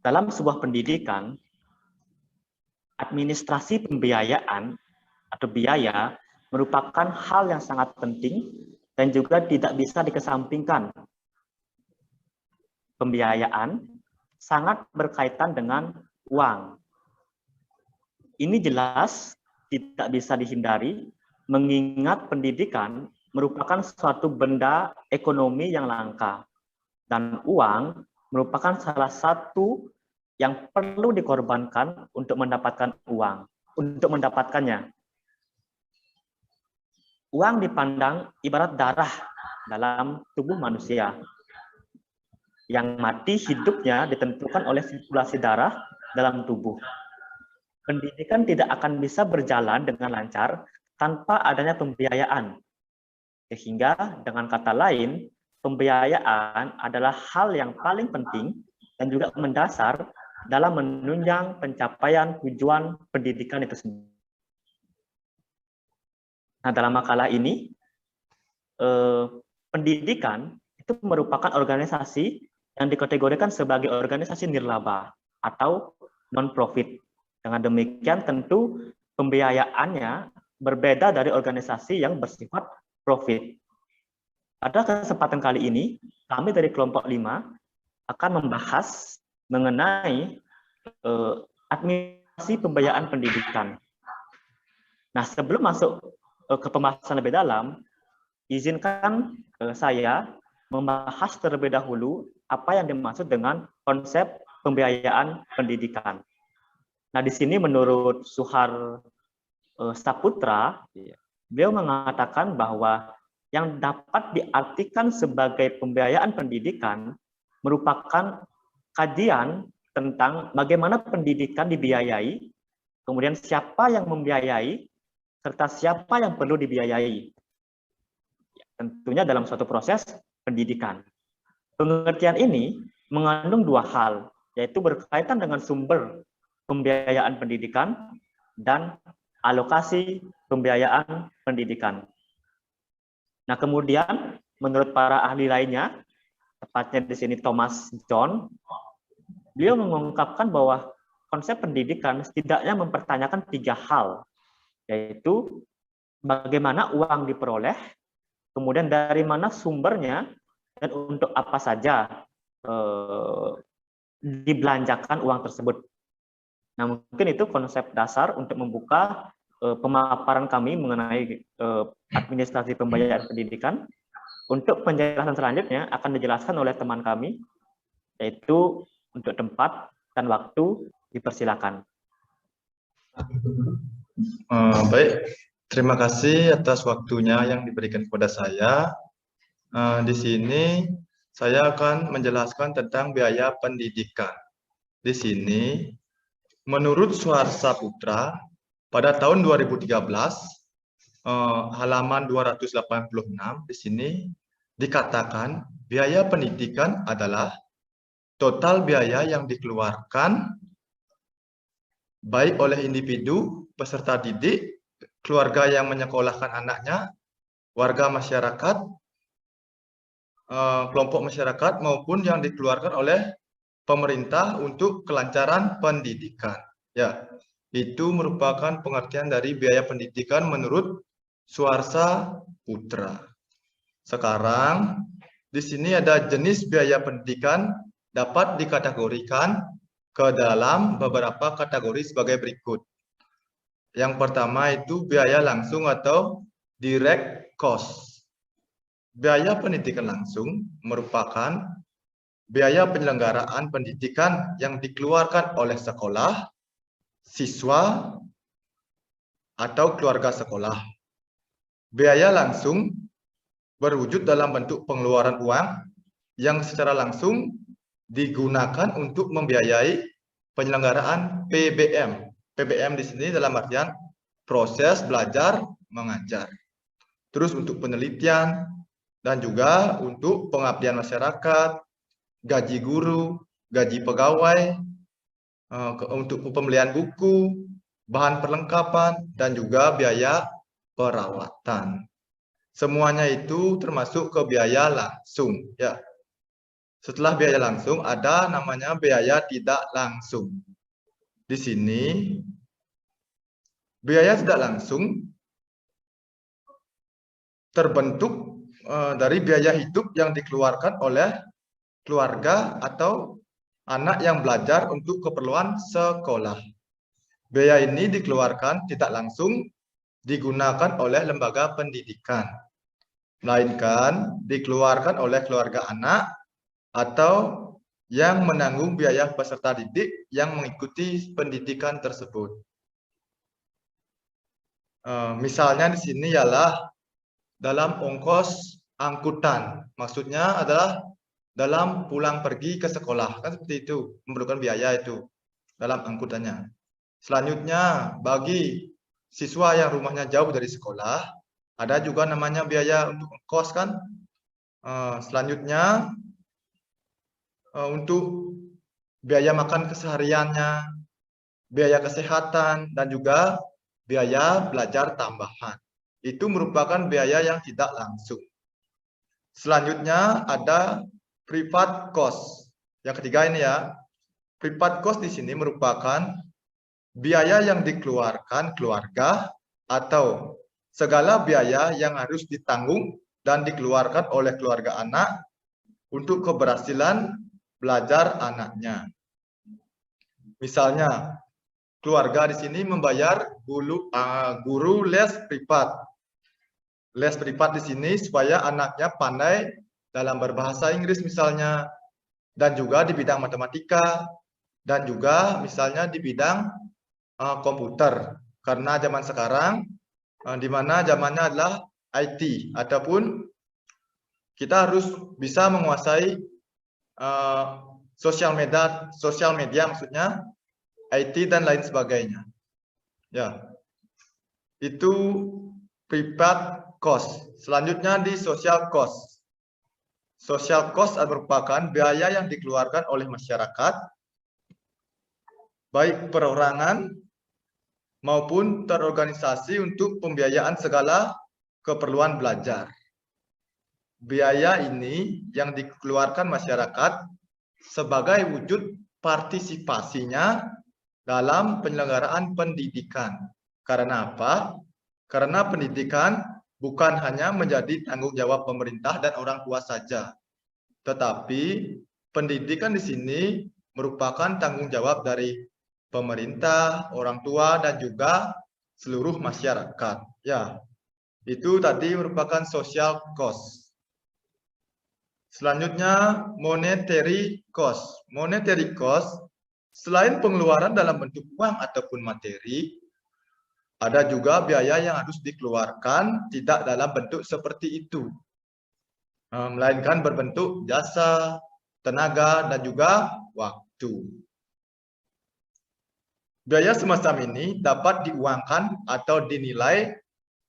dalam sebuah pendidikan, administrasi pembiayaan atau biaya merupakan hal yang sangat penting dan juga tidak bisa dikesampingkan. Pembiayaan sangat berkaitan dengan uang. Ini jelas tidak bisa dihindari, mengingat pendidikan merupakan suatu benda ekonomi yang langka. Dan uang merupakan salah satu yang perlu dikorbankan untuk mendapatkan uang, untuk mendapatkannya. Uang dipandang ibarat darah dalam tubuh manusia. Yang mati hidupnya ditentukan oleh sirkulasi darah dalam tubuh. Pendidikan tidak akan bisa berjalan dengan lancar tanpa adanya pembiayaan. Sehingga dengan kata lain, pembiayaan adalah hal yang paling penting dan juga mendasar dalam menunjang pencapaian tujuan pendidikan itu sendiri. Nah, dalam makalah ini, pendidikan itu merupakan organisasi yang dikategorikan sebagai organisasi nirlaba atau non-profit. Dengan demikian tentu pembiayaannya berbeda dari organisasi yang bersifat profit. Pada kesempatan kali ini, kami dari kelompok 5 akan membahas mengenai administrasi pembiayaan pendidikan. Nah, sebelum masuk ke pembahasan lebih dalam, izinkan saya membahas terlebih dahulu apa yang dimaksud dengan konsep pembiayaan pendidikan. Nah, di sini menurut Suhar Saputra, beliau mengatakan bahwa yang dapat diartikan sebagai pembiayaan pendidikan merupakan kajian tentang bagaimana pendidikan dibiayai, kemudian siapa yang membiayai, serta siapa yang perlu dibiayai. Tentunya dalam suatu proses pendidikan. Pengertian ini mengandung dua hal, yaitu berkaitan dengan sumber pembiayaan pendidikan dan alokasi pembiayaan pendidikan. Nah, kemudian menurut para ahli lainnya, tepatnya di sini Thomas John, beliau mengungkapkan bahwa konsep pendidikan setidaknya mempertanyakan tiga hal, yaitu bagaimana uang diperoleh, kemudian dari mana sumbernya, dan untuk apa saja dibelanjakan uang tersebut. Nah, mungkin itu konsep dasar untuk membuka pemaparan kami mengenai administrasi pembiayaan pendidikan. Untuk penjelasan selanjutnya akan dijelaskan oleh teman kami, yaitu untuk tempat dan waktu dipersilakan. Baik, terima kasih atas waktunya yang diberikan kepada saya. Di sini saya akan menjelaskan tentang biaya pendidikan. Di sini, menurut Suhar Saputra, pada tahun 2013, halaman 286, di sini dikatakan biaya pendidikan adalah total biaya yang dikeluarkan baik oleh individu, peserta didik, keluarga yang menyekolahkan anaknya, warga masyarakat, kelompok masyarakat, maupun yang dikeluarkan oleh pemerintah untuk kelancaran pendidikan. Ya, itu merupakan pengertian dari biaya pendidikan menurut Suhar Saputra. Sekarang di sini ada jenis biaya pendidikan dapat dikategorikan ke dalam beberapa kategori sebagai berikut. Yang pertama itu biaya langsung atau direct cost. Biaya pendidikan langsung merupakan biaya penyelenggaraan pendidikan yang dikeluarkan oleh sekolah, siswa, atau keluarga sekolah. Biaya langsung berwujud dalam bentuk pengeluaran uang yang secara langsung digunakan untuk membiayai penyelenggaraan PBM. PBM di sini dalam artian proses belajar mengajar. Terus untuk penelitian dan juga untuk pengabdian masyarakat, gaji guru, gaji pegawai, untuk pembelian buku, bahan perlengkapan, dan juga biaya perawatan. Semuanya itu termasuk ke biaya langsung. Ya. Setelah biaya langsung ada namanya biaya tidak langsung. Di sini biaya tidak langsung terbentuk dari biaya hidup yang dikeluarkan oleh keluarga atau anak yang belajar untuk keperluan sekolah. Biaya ini dikeluarkan tidak langsung digunakan oleh lembaga pendidikan, melainkan dikeluarkan oleh keluarga anak atau yang menanggung biaya peserta didik yang mengikuti pendidikan tersebut. Misalnya di sini ialah dalam ongkos angkutan, maksudnya adalah dalam pulang pergi ke sekolah, kan seperti itu, memerlukan biaya itu dalam angkutannya. Selanjutnya, bagi siswa yang rumahnya jauh dari sekolah, ada juga namanya biaya untuk kos kan. Selanjutnya, untuk biaya makan kesehariannya, biaya kesehatan, dan juga biaya belajar tambahan. Itu merupakan biaya yang tidak langsung. Selanjutnya ada private cost. Yang ketiga ini ya, private cost di sini merupakan biaya yang dikeluarkan keluarga atau segala biaya yang harus ditanggung dan dikeluarkan oleh keluarga anak untuk keberhasilan belajar anaknya. Misalnya, keluarga di sini membayar guru les privat. Les privat di sini supaya anaknya pandai dalam berbahasa Inggris misalnya, dan juga di bidang matematika, dan juga misalnya di bidang komputer. Karena zaman sekarang, di mana zamannya adalah IT, ataupun kita harus bisa menguasai sosial media maksudnya IT dan lain sebagainya. Ya, itu private cost. Selanjutnya di social cost. Social cost merupakan biaya yang dikeluarkan oleh masyarakat, baik perorangan maupun terorganisasi untuk pembiayaan segala keperluan belajar. Biaya ini yang dikeluarkan masyarakat sebagai wujud partisipasinya dalam penyelenggaraan pendidikan. Karena apa? Karena pendidikan bukan hanya menjadi tanggung jawab pemerintah dan orang tua saja, tetapi pendidikan di sini merupakan tanggung jawab dari pemerintah, orang tua, dan juga seluruh masyarakat. Ya, itu tadi merupakan social cost. Selanjutnya, monetary cost. Monetary cost, selain pengeluaran dalam bentuk uang ataupun materi, ada juga biaya yang harus dikeluarkan tidak dalam bentuk seperti itu, melainkan berbentuk jasa, tenaga, dan juga waktu. Biaya semacam ini dapat diuangkan atau dinilai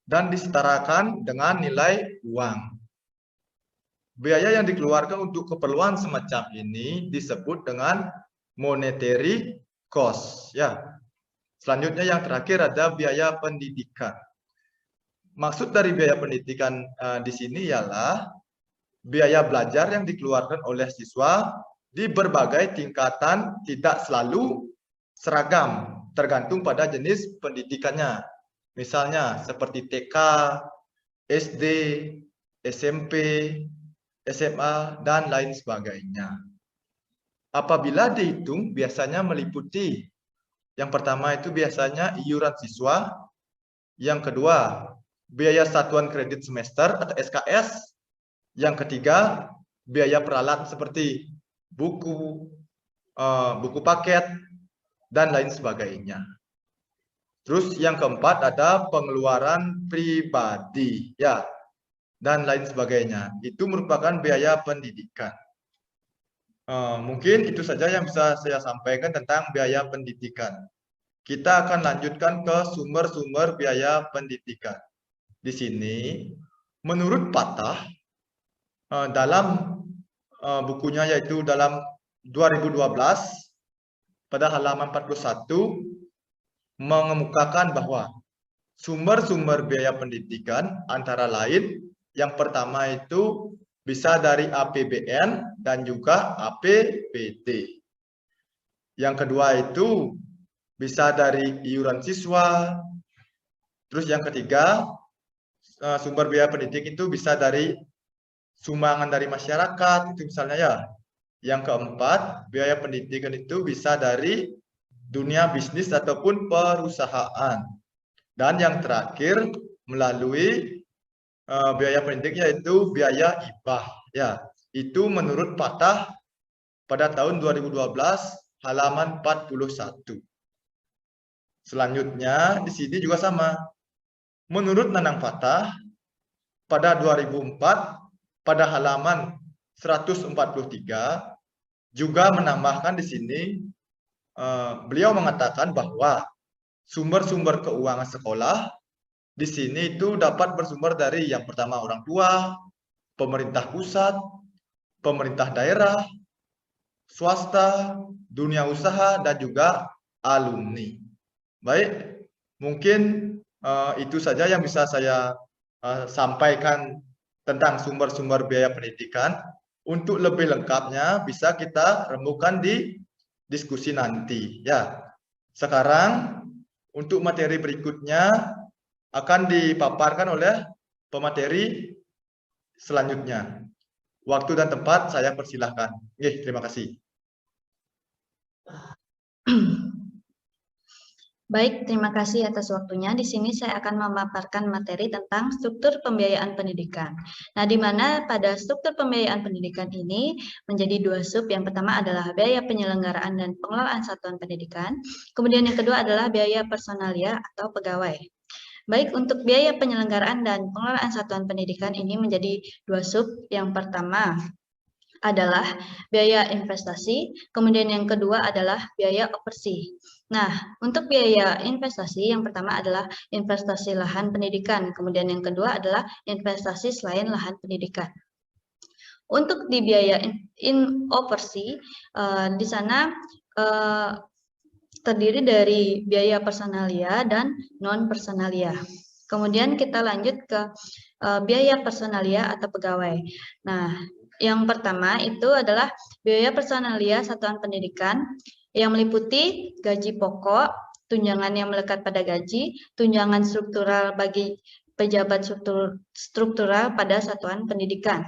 dan disetarakan dengan nilai uang. Biaya yang dikeluarkan untuk keperluan semacam ini disebut dengan monetary cost. Ya. Selanjutnya yang terakhir ada biaya pendidikan. Maksud dari biaya pendidikan di sini ialah biaya belajar yang dikeluarkan oleh siswa di berbagai tingkatan, tidak selalu seragam, tergantung pada jenis pendidikannya. Misalnya seperti TK, SD, SMP, SMA, dan lain sebagainya. Apabila dihitung, biasanya meliputi yang pertama itu biasanya iuran siswa, yang kedua biaya satuan kredit semester atau SKS, yang ketiga biaya peralatan seperti buku, buku paket, dan lain sebagainya. Terus yang keempat ada pengeluaran pribadi, ya, dan lain sebagainya. Itu merupakan biaya pendidikan. Mungkin itu saja yang bisa saya sampaikan tentang biaya pendidikan. Kita akan lanjutkan ke sumber-sumber biaya pendidikan. Di sini, menurut Patah, dalam bukunya yaitu dalam 2012, pada halaman 41, mengemukakan bahwa sumber-sumber biaya pendidikan antara lain, yang pertama itu bisa dari APBN dan juga APBD. Yang kedua itu bisa dari iuran siswa. Terus yang ketiga, sumber biaya pendidik itu bisa dari sumbangan dari masyarakat, itu misalnya ya. Yang keempat, biaya pendidikan itu bisa dari dunia bisnis ataupun perusahaan. Dan yang terakhir, melalui biaya pendidik yaitu biaya hibah. Ya, itu menurut Fatah pada tahun 2012 halaman 41. Selanjutnya di sini juga sama. Menurut Nanang Fatah pada 2004 pada halaman 143 juga menambahkan di sini beliau mengatakan bahwa sumber-sumber keuangan sekolah di sini itu dapat bersumber dari yang pertama orang tua, pemerintah pusat, pemerintah daerah, swasta, dunia usaha, dan juga alumni. Baik, mungkin itu saja yang bisa saya sampaikan tentang sumber-sumber biaya pendidikan. Untuk lebih lengkapnya bisa kita rembukan di diskusi nanti. Ya, sekarang untuk materi berikutnya akan dipaparkan oleh pemateri selanjutnya. Waktu dan tempat saya persilahkan. Terima kasih. Baik, terima kasih atas waktunya. Di sini saya akan memaparkan materi tentang struktur pembiayaan pendidikan. Nah, di mana pada struktur pembiayaan pendidikan ini menjadi dua sub. Yang pertama adalah biaya penyelenggaraan dan pengelolaan satuan pendidikan. Kemudian yang kedua adalah biaya personalia atau pegawai. Baik, untuk biaya penyelenggaraan dan pengelolaan satuan pendidikan ini menjadi dua sub. Yang pertama adalah biaya investasi, kemudian yang kedua adalah biaya operasi. Nah, untuk biaya investasi yang pertama adalah investasi lahan pendidikan, kemudian yang kedua adalah investasi selain lahan pendidikan. Untuk di biaya operasi, di sana terdiri dari biaya personalia dan non personalia. Kemudian kita lanjut ke biaya personalia atau pegawai. Nah, yang pertama itu adalah biaya personalia satuan pendidikan yang meliputi gaji pokok, tunjangan yang melekat pada gaji, tunjangan struktural bagi pejabat struktural pada satuan pendidikan.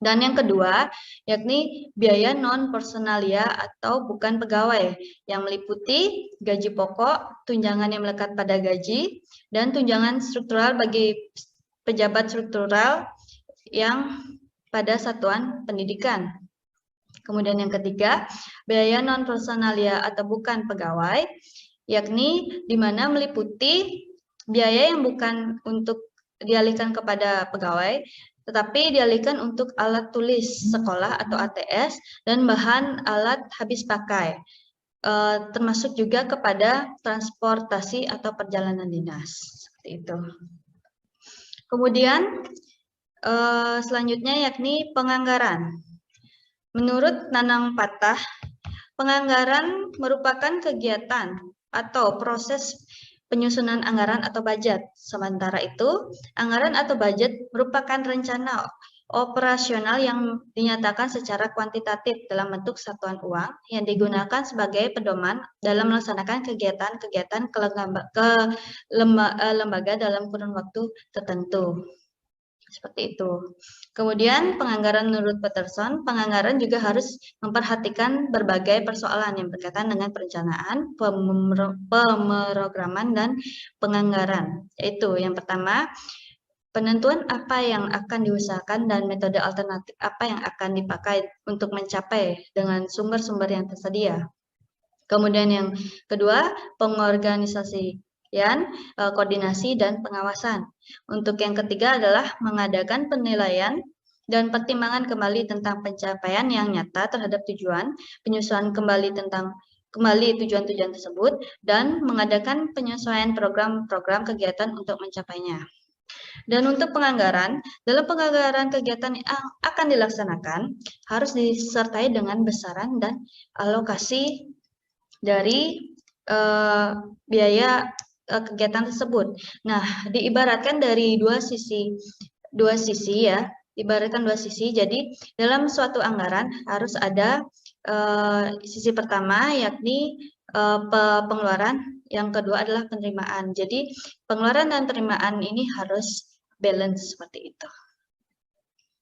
Dan yang kedua, yakni biaya non-personalia atau bukan pegawai, yang meliputi gaji pokok, tunjangan yang melekat pada gaji, dan tunjangan struktural bagi pejabat struktural yang pada satuan pendidikan. Kemudian yang ketiga, biaya non-personalia atau bukan pegawai, yakni di mana meliputi biaya yang bukan untuk dialihkan kepada pegawai, tetapi dialihkan untuk alat tulis sekolah atau ATS dan bahan alat habis pakai, termasuk juga kepada transportasi atau perjalanan dinas. Seperti itu. Kemudian selanjutnya yakni penganggaran. Menurut Nanang Fatah, penganggaran merupakan kegiatan atau proses penyusunan anggaran atau budget. Sementara itu, anggaran atau budget merupakan rencana operasional yang dinyatakan secara kuantitatif dalam bentuk satuan uang yang digunakan sebagai pedoman dalam melaksanakan kegiatan-kegiatan lembaga dalam kurun waktu tertentu. Seperti itu. Kemudian penganggaran menurut Peterson, penganggaran juga harus memperhatikan berbagai persoalan yang berkaitan dengan perencanaan, pemrograman, dan penganggaran. Yaitu yang pertama, penentuan apa yang akan diusahakan dan metode alternatif apa yang akan dipakai untuk mencapai dengan sumber-sumber yang tersedia. Kemudian yang kedua, pengorganisasian, koordinasi, dan pengawasan. Untuk yang ketiga adalah mengadakan penilaian dan pertimbangan kembali tentang pencapaian yang nyata terhadap tujuan, penyusunan kembali tujuan-tujuan tersebut, dan mengadakan penyesuaian program-program kegiatan untuk mencapainya. Dan untuk penganggaran, dalam penganggaran kegiatan yang akan dilaksanakan harus disertai dengan besaran dan alokasi dari biaya kegiatan tersebut. Nah, diibaratkan dari dua sisi ya. ibaratkan dua sisi. Jadi dalam suatu anggaran harus ada sisi pertama yakni pengeluaran, yang kedua adalah penerimaan. Jadi pengeluaran dan penerimaan ini harus balance seperti itu.